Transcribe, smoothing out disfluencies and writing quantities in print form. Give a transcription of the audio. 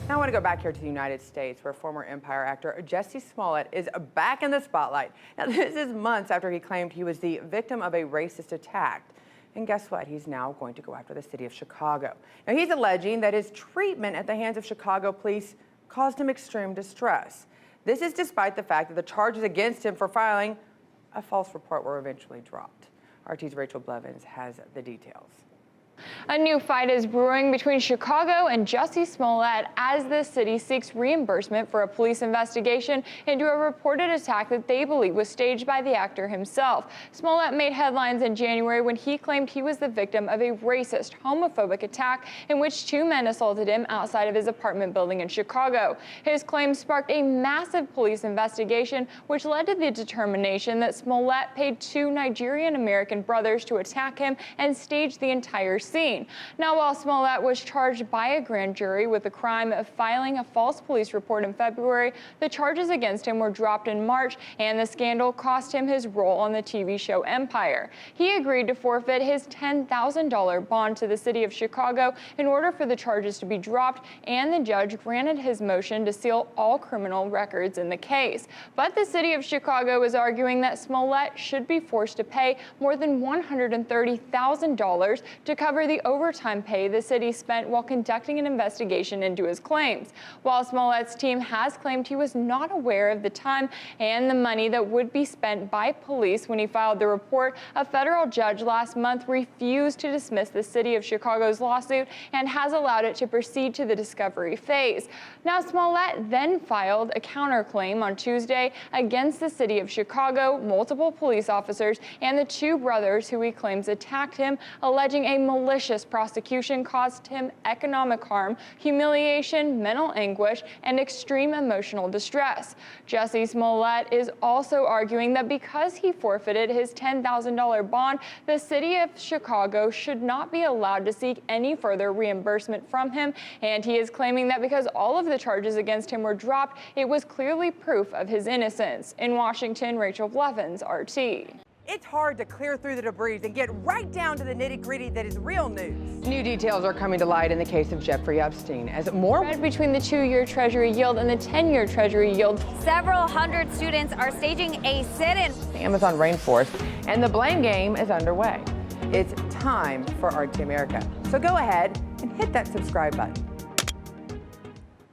Now I want to go back here to the United States, where former Empire actor Jussie Smollett is back in the spotlight. Now, this is months after he claimed he was the victim of a racist attack. And guess what? He's now going to go after the city of Chicago. Now, he's alleging that his treatment at the hands of Chicago police caused him extreme distress. This is despite the fact that the charges against him for filing a false report were eventually dropped. RT's Rachel Blevins has the details. A new fight is brewing between Chicago and Jussie Smollett as the city seeks reimbursement for a police investigation into a reported attack that they believe was staged by the actor himself. Smollett made headlines in January when he claimed he was the victim of a racist, homophobic attack in which two men assaulted him outside of his apartment building in Chicago. His claims sparked a massive police investigation, which led to the determination that Smollett paid two Nigerian-American brothers to attack him and stage the entire scene. Now, while Smollett was charged by a grand jury with the crime of filing a false police report in February, the charges against him were dropped in March, and the scandal cost him his role on the TV show Empire. He agreed to forfeit his $10,000 bond to the city of Chicago in order for the charges to be dropped, and the judge granted his motion to seal all criminal records in the case. But the city of Chicago is arguing that Smollett should be forced to pay more than $130,000 to cover the overtime pay the city spent while conducting an investigation into his claims. While Smollett's team has claimed he was not aware of the time and the money that would be spent by police when he filed the report, a federal judge last month refused to dismiss the city of Chicago's lawsuit and has allowed it to proceed to the discovery phase. Now, Smollett then filed a counterclaim on Tuesday against the city of Chicago, multiple police officers, and the two brothers who he claims attacked him, alleging a malicious prosecution caused him economic harm, humiliation, mental anguish, and extreme emotional distress. Jussie Smollett is also arguing that because he forfeited his $10,000 bond, the city of Chicago should not be allowed to seek any further reimbursement from him, and he is claiming that because all of the charges against him were dropped, it was clearly proof of his innocence. In Washington, Rachel Blevins, RT. It's hard to clear through the debris and get right down to the nitty-gritty that is real news. New details are coming to light in the case of Jeffrey Epstein as more spread between the 2-year Treasury yield and the 10-year Treasury yield. Several hundred students are staging a sit-in. The Amazon rainforest, and the blame game is underway. It's time for RT America. So go ahead and hit that subscribe button.